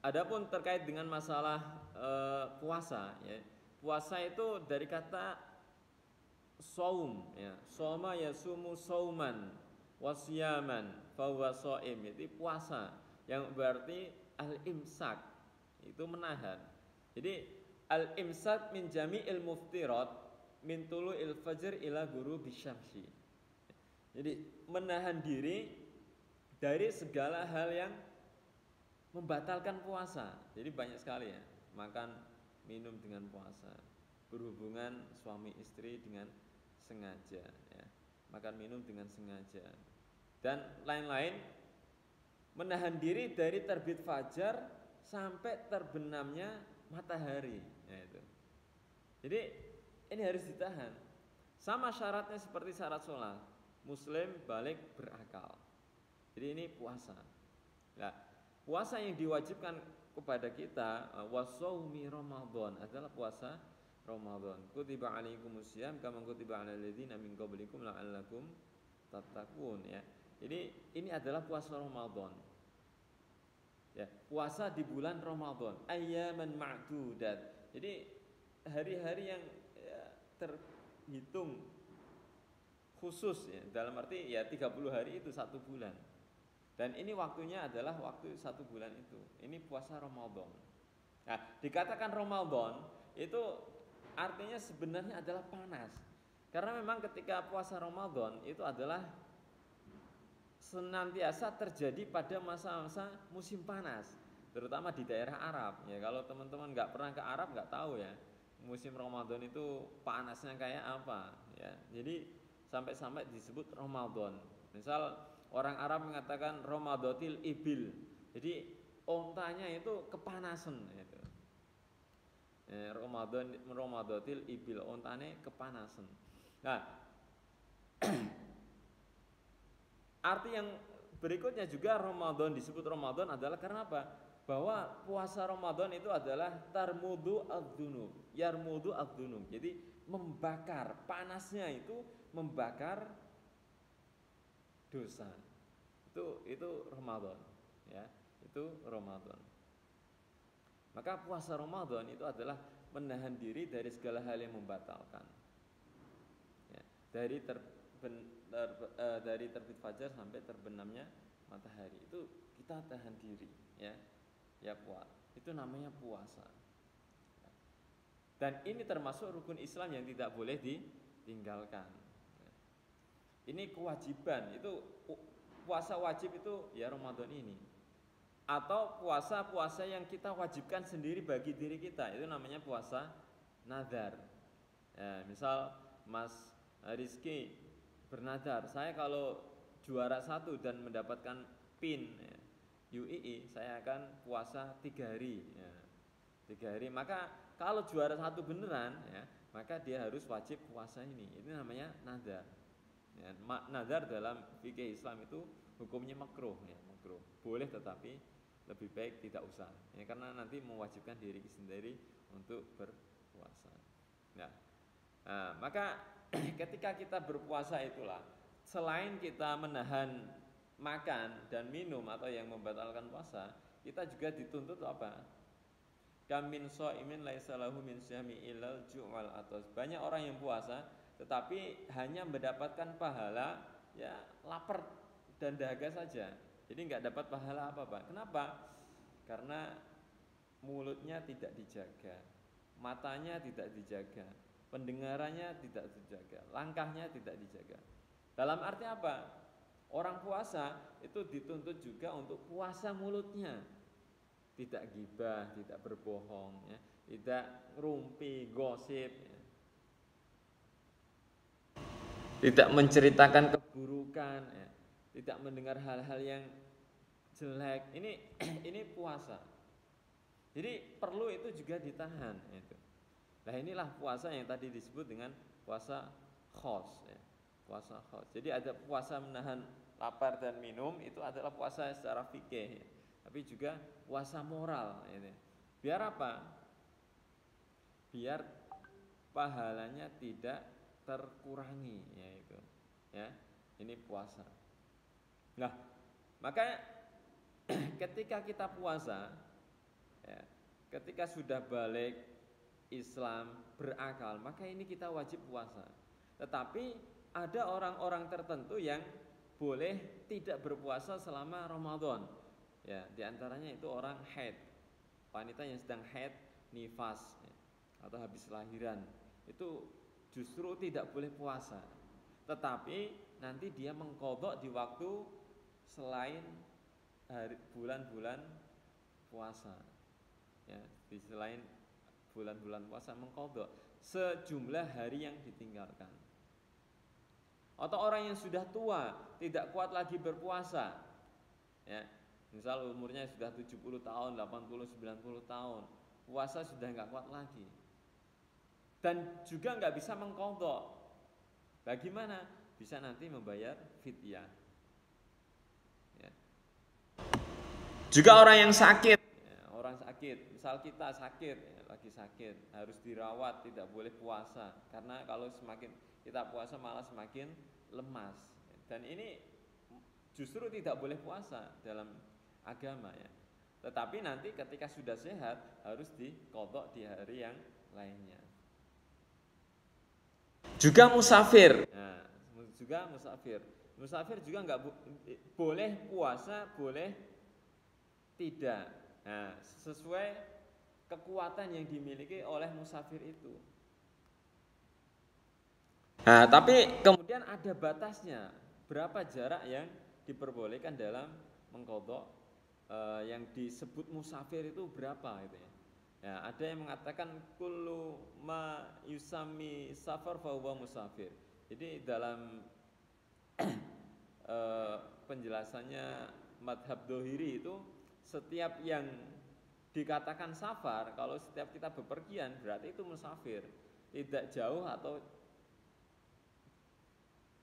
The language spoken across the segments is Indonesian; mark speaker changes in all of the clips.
Speaker 1: Adapun terkait dengan masalah puasa, ya, puasa itu dari kata saum, ya, soma yasumu sauman wasyaman fahuwa shaim, itu puasa yang berarti al-imsak, itu menahan. Jadi al-imsak min jami'il muftirat min tulu'il fajr ila ghurubi syamsi. Jadi menahan diri dari segala hal yang membatalkan puasa. Jadi banyak sekali ya, makan minum dengan puasa, berhubungan suami istri dengan sengaja, ya, makan minum dengan sengaja, dan lain-lain, menahan diri dari terbit fajar sampai terbenamnya matahari, ya itu. Jadi ini harus ditahan. Sama syaratnya seperti syarat sholat, muslim balik berakal. Jadi ini puasa. Nah, puasa yang diwajibkan kepada kita wassaumi Ramadan adalah puasa Ramadan. Kutiba alaikumusiyam kama kutiba alal ladzina min qablikum la'allakum tattaqun, ya. Jadi ini adalah puasa Ramadan. Ya, puasa di bulan Ramadan, ayyaman ma'dudat. Jadi hari-hari yang ya, terhitung khusus, ya, dalam arti ya 30 hari itu satu bulan. Dan ini waktunya adalah waktu satu bulan itu. Ini puasa Ramadan. Nah, dikatakan Ramadan itu artinya sebenarnya adalah panas. Karena memang ketika puasa Ramadan itu adalah senantiasa terjadi pada masa-masa musim panas, terutama di daerah Arab. Ya, kalau teman-teman nggak pernah ke Arab nggak tahu ya musim Ramadan itu panasnya kayak apa. Ya, jadi sampai-sampai disebut Ramadan. Misal orang Arab mengatakan Ramadatil ibil, jadi ontanya itu kepanasan itu. Ya, Ramadatil ibil, ontanya kepanasan. Nah, arti yang berikutnya juga Ramadan disebut Ramadan adalah karena apa? Bahwa puasa Ramadan itu adalah tarmudu ad-dunub, yarmudu ad-dunub. Jadi membakar, panasnya itu membakar dosa. Itu Ramadan, ya. Itu Ramadan. Maka puasa Ramadan itu adalah menahan diri dari segala hal yang membatalkan. Ya, dari terbit fajar sampai terbenamnya matahari itu kita tahan diri, ya, ya itu namanya puasa. Dan ini termasuk rukun Islam yang tidak boleh ditinggalkan. Ini kewajiban, itu puasa wajib itu ya Ramadan ini. Atau puasa-puasa yang kita wajibkan sendiri bagi diri kita, itu namanya puasa nazar. Ya, misal Mas Rizky bernadar, saya kalau juara 1 dan mendapatkan PIN, ya, UII, saya akan puasa 3 hari, ya, 3 hari. Maka kalau juara 1 beneran, ya, maka dia harus wajib puasa ini. Itu namanya nadar. Ya, nadar dalam fikih Islam itu hukumnya makruh, ya, makruh. Boleh tetapi lebih baik tidak usah, ya, karena nanti mewajibkan diri sendiri untuk berpuasa. Nah, maka ketika kita berpuasa itulah, selain kita menahan makan dan minum atau yang membatalkan puasa, kita juga dituntut apa? Kamin shaimin laisa lahu min syami ilal ju'al atas. Banyak orang yang puasa tetapi hanya mendapatkan pahala ya lapar dan dahaga saja. Jadi nggak dapat pahala apa-apa. Kenapa? Karena mulutnya tidak dijaga, matanya tidak dijaga, pendengarannya tidak dijaga, langkahnya tidak dijaga. Dalam arti apa? Orang puasa itu dituntut juga untuk puasa mulutnya, tidak gibah, tidak berbohong, ya, tidak ngerumpi, gosip, ya, tidak menceritakan keburukan, ya, tidak mendengar hal-hal yang jelek. Ini puasa. Jadi perlu itu juga ditahan. Itu. Nah inilah puasa yang tadi disebut dengan puasa khos, ya. Puasa khos. Jadi ada puasa menahan lapar dan minum, itu adalah puasa secara fikih, ya. Tapi juga puasa moral, ya. Biar apa? Biar pahalanya tidak terkurangi, yaitu, ya. Ini puasa. Nah, maka ketika kita puasa, Ya. Ketika sudah balik Islam, berakal, maka ini kita wajib puasa. Tetapi ada orang-orang tertentu yang boleh tidak berpuasa selama Ramadan. Ya, diantaranya itu orang haid, wanita yang sedang haid, nifas, ya, atau habis lahiran, itu justru tidak boleh puasa. Tetapi nanti dia mengqadha di waktu selain bulan-bulan puasa. Ya, di selain bulan-bulan puasa mengqadha sejumlah hari yang ditinggalkan. Atau orang yang sudah tua, tidak kuat lagi berpuasa. Ya, misal umurnya sudah 70 tahun, 80, 90 tahun, puasa sudah nggak kuat lagi. Dan juga nggak bisa mengqadha. Bagaimana? Bisa nanti membayar fidyah. Ya. Juga orang yang sakit, ya, orang sakit, misal kita sakit, ya, lagi sakit, harus dirawat, tidak boleh puasa. Karena kalau semakin kita puasa malah semakin lemas. Dan ini justru tidak boleh puasa dalam agama, ya. Tetapi nanti ketika sudah sehat harus diqadha di hari yang lainnya. Juga musafir. Nah, juga musafir. Musafir juga nggak boleh puasa, boleh tidak. Nah, sesuai kekuatan yang dimiliki oleh musafir itu. Nah, tapi kemudian ada batasnya. Berapa jarak yang diperbolehkan dalam mengqadha yang disebut musafir itu berapa gitu ya. Ya, ada yang mengatakan kullu ma yusami safar fa huwa musafir. Jadi dalam penjelasannya madhab dohiri itu setiap yang dikatakan safar, kalau setiap kita bepergian berarti itu musafir, tidak jauh atau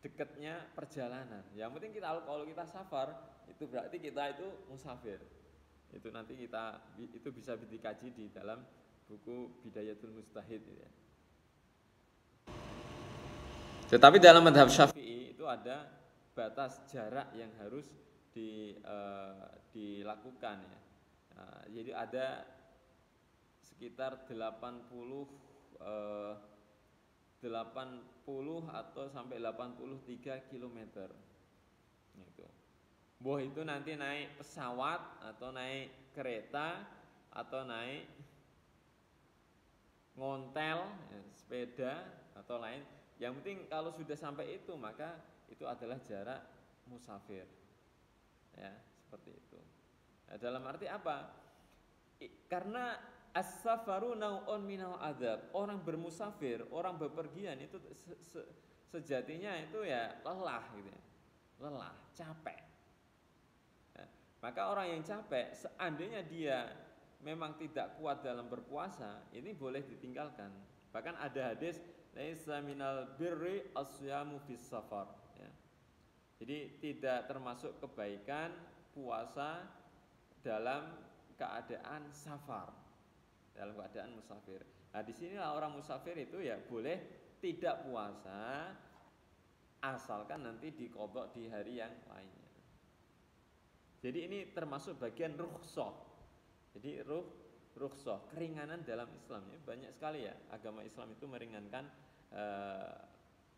Speaker 1: dekatnya perjalanan. Yang penting kita kalau kita safar itu berarti kita itu musafir. Itu nanti itu bisa dikaji di dalam buku Bidayatul Mujtahid ya. Tetapi dalam madhab Syafi'i itu ada batas jarak yang harus dilakukan ya. Nah, jadi ada sekitar 80 atau sampai 83 km. Itu. Boh itu nanti naik pesawat atau naik kereta atau naik ngontel, ya, sepeda atau lain. Yang penting kalau sudah sampai itu maka itu adalah jarak musafir. Ya, seperti itu. Nah, dalam arti apa? Karena as-safaru nau'un minal adzab. Orang bermusafir, orang bepergian itu sejatinya itu ya lelah gitu ya. Lelah, capek. Ya, maka orang yang capek seandainya dia memang tidak kuat dalam berpuasa, ini boleh ditinggalkan. Bahkan ada hadis laisa minal birri asyamu fis safar ya. Jadi tidak termasuk kebaikan puasa dalam keadaan safar, dalam keadaan musafir. Nah, disinilah orang musafir itu ya boleh tidak puasa asalkan nanti diqadha di hari yang lainnya. Jadi ini termasuk bagian rukhsah. Jadi rukhsah, keringanan dalam Islam ya. Banyak sekali ya agama Islam itu meringankan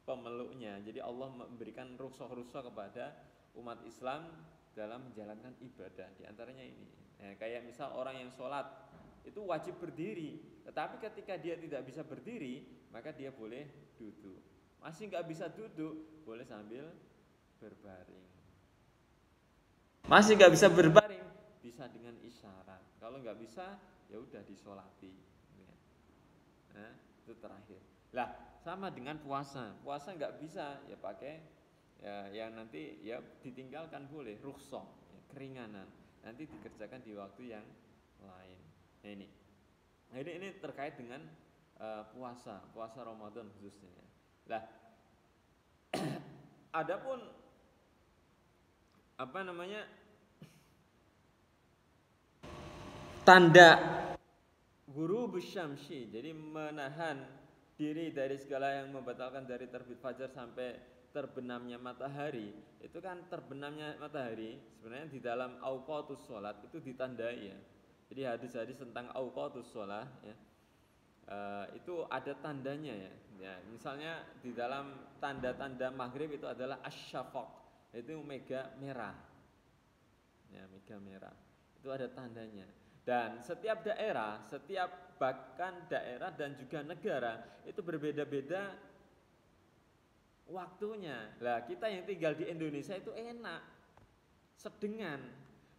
Speaker 1: pemeluknya. Jadi Allah memberikan rukhsah-rukhsah kepada umat Islam dalam menjalankan ibadah. Di antaranya ini. Nah, kayak misal orang yang sholat itu wajib berdiri, tetapi ketika dia tidak bisa berdiri, maka dia boleh duduk. Masih nggak bisa duduk, boleh sambil berbaring. Masih nggak bisa berbaring, bisa dengan isyarat. Kalau nggak bisa, ya udah disolati. Nah, itu terakhir. Lah, sama dengan puasa. Puasa nggak bisa, ya pakai ya, yang nanti ya ditinggalkan boleh, rukhsah, ya, keringanan. Nanti dikerjakan di waktu yang lain. Nah ini. Nah ini terkait dengan puasa Ramadan khususnya. Lah, adapun apa namanya tanda ghurubus syamsi, jadi menahan diri dari segala yang membatalkan dari terbit fajar sampai terbenamnya matahari. Itu kan terbenamnya matahari sebenarnya di dalam auqatus sholat itu ditandai ya. Jadi hadis-hadis tentang auqatus shalah ya, itu ada tandanya ya. Ya, misalnya di dalam tanda-tanda maghrib itu adalah asyafaq, itu mega merah. Ya, mega merah. Itu ada tandanya. Dan setiap daerah, setiap bahkan daerah dan juga negara itu berbeda-beda waktunya. Lah kita yang tinggal di Indonesia itu enak, sedengan,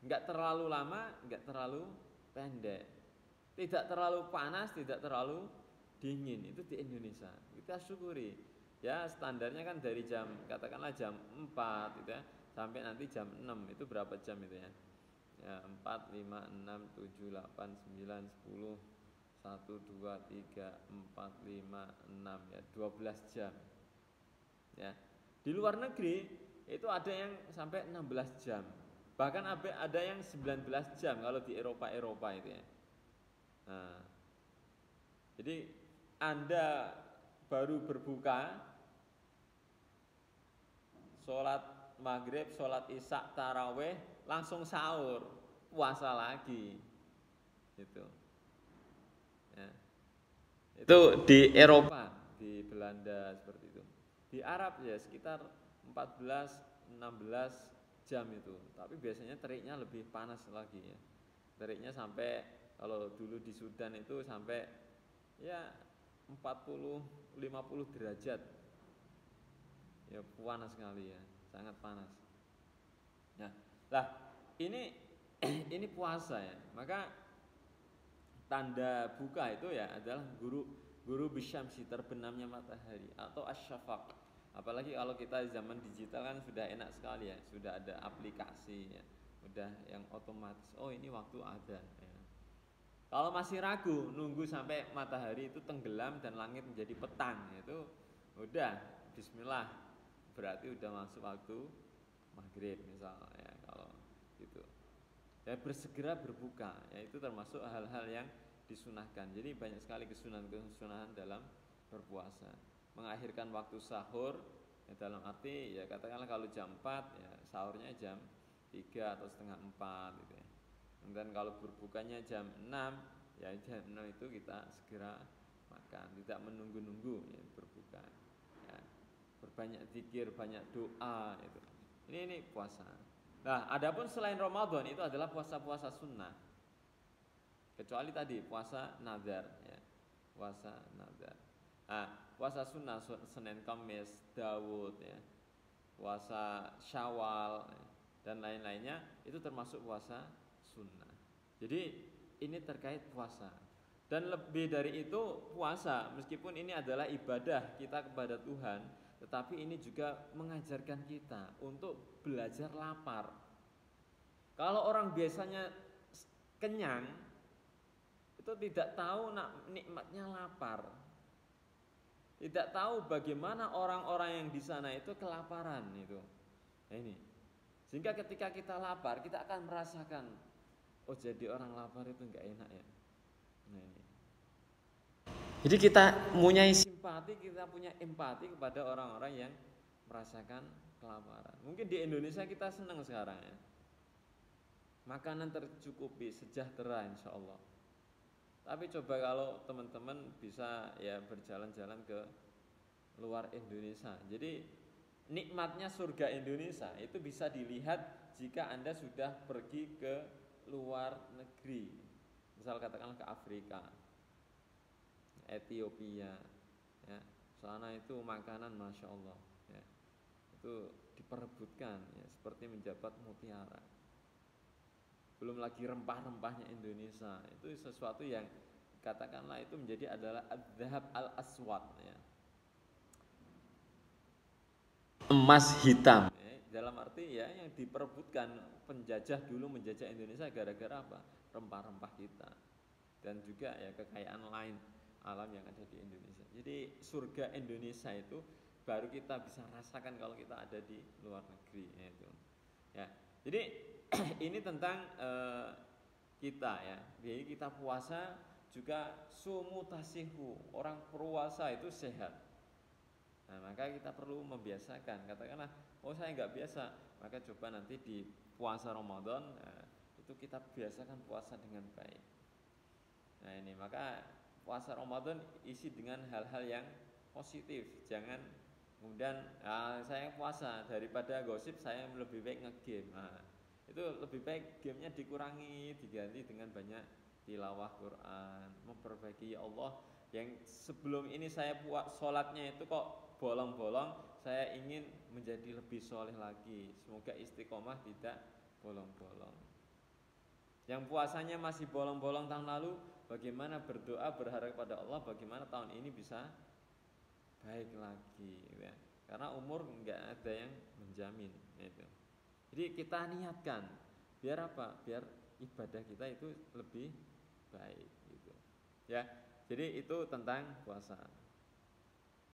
Speaker 1: nggak terlalu lama, nggak terlalu pendek, tidak terlalu panas, tidak terlalu dingin. Itu di Indonesia. Kita syukuri. Ya standarnya kan dari jam katakanlah jam 4 gitu ya, sampai nanti jam 6 itu berapa jam itu ya? Ya 4, 5, 6, 7, 8, 9, 10, 1, 2, 3, 4, 5, 6 ya 12 jam. Ya. Di luar negeri itu ada yang sampai 16 jam. Bahkan ada yang 19 jam kalau di Eropa itu ya. Nah, jadi Anda baru berbuka, sholat maghrib, sholat isya, taraweh, langsung sahur, puasa lagi, gitu. Ya. Itu di Eropa, di Belanda seperti itu. Di Arab ya sekitar 14-16 jam itu. Tapi biasanya teriknya lebih panas lagi ya. Teriknya sampai kalau dulu di Sudan itu sampai ya 40-50 derajat. Ya panas sekali ya, sangat panas. Nah, lah ini ini puasa ya. Maka tanda buka itu ya adalah guru bisyamsi, terbenamnya matahari atau asyafaq. Apalagi kalau kita zaman digital kan sudah enak sekali ya, sudah ada aplikasi ya, sudah yang otomatis. Oh ini waktu ada. Ya. Kalau masih ragu, nunggu sampai matahari itu tenggelam dan langit menjadi petang, itu udah Bismillah, berarti udah masuk waktu maghrib misalnya ya, kalau gitu. Ya bersegera berbuka, ya itu termasuk hal-hal yang disunahkan. Jadi banyak sekali kesunahan dalam berpuasa. Mengakhirkan waktu sahur ya, dalam arti ya katakanlah kalau jam 4 ya sahurnya jam 3 atau setengah 4 gitu ya. Dan kalau berbukanya jam 6 ya jam 6 itu kita segera makan, tidak menunggu-nunggu ya, berbuka. Ya. Berbanyak zikir, banyak doa itu. Ini puasa. Nah, adapun selain Ramadan itu adalah puasa-puasa sunnah. Kecuali tadi puasa nazar ya. Puasa nazar. Nah, puasa sunnah Senin Kamis, Daud ya. Puasa Syawal ya, dan lain-lainnya itu termasuk puasa sunnah. Jadi ini terkait puasa. Dan lebih dari itu puasa, meskipun ini adalah ibadah kita kepada Tuhan, tetapi ini juga mengajarkan kita untuk belajar lapar. Kalau orang biasanya kenyang, itu tidak tahu nikmatnya lapar. Tidak tahu bagaimana orang-orang yang di sana itu kelaparan itu. Nah ini. Sehingga ketika kita lapar, kita akan merasakan, oh jadi orang lapar itu enggak enak ya. Nah ini. Jadi kita punya simpati, kita punya empati kepada orang-orang yang merasakan kelaparan. Mungkin di Indonesia kita senang sekarang ya. Makanan tercukupi, sejahtera insya Allah. Tapi coba kalau teman-teman bisa ya berjalan-jalan ke luar Indonesia. Jadi nikmatnya surga Indonesia itu bisa dilihat jika Anda sudah pergi ke luar negeri. Misal katakanlah ke Afrika, Ethiopia, ya, sana itu makanan masya Allah, ya, itu diperebutkan, ya, seperti menjabat mutiara. Belum lagi rempah-rempahnya Indonesia, itu sesuatu yang katakanlah itu menjadi adalah adzhab al-aswad, ya, emas hitam. Ya, dalam arti ya yang diperebutkan penjajah dulu menjajah Indonesia gara-gara apa? Rempah-rempah kita dan juga ya kekayaan lain alam yang ada di Indonesia. Jadi surga Indonesia itu baru kita bisa rasakan kalau kita ada di luar negeri ya itu. Ya. Jadi ini tentang kita ya. Jadi kita puasa juga sumu tasihu. Orang puasa itu sehat. Nah, maka kita perlu membiasakan. Katakanlah, oh saya nggak biasa, maka coba nanti di puasa Ramadan itu kita biasakan puasa dengan baik. Nah ini maka puasa Ramadan isi dengan hal-hal yang positif. Jangan kemudian saya puasa daripada gosip saya lebih baik ngegame. Nah, itu lebih baik gamenya dikurangi, diganti dengan banyak tilawah Quran, memperbaiki. Ya Allah, yang sebelum ini saya sholatnya itu kok bolong-bolong, saya ingin menjadi lebih soleh lagi. Semoga istiqomah tidak bolong-bolong. Yang puasanya masih bolong-bolong tahun lalu, bagaimana berdoa berharap pada Allah bagaimana tahun ini bisa baik lagi ya. Karena umur nggak ada yang menjamin itu. Jadi kita niatkan biar apa? Biar ibadah kita itu lebih baik gitu. Ya. Jadi itu tentang puasa.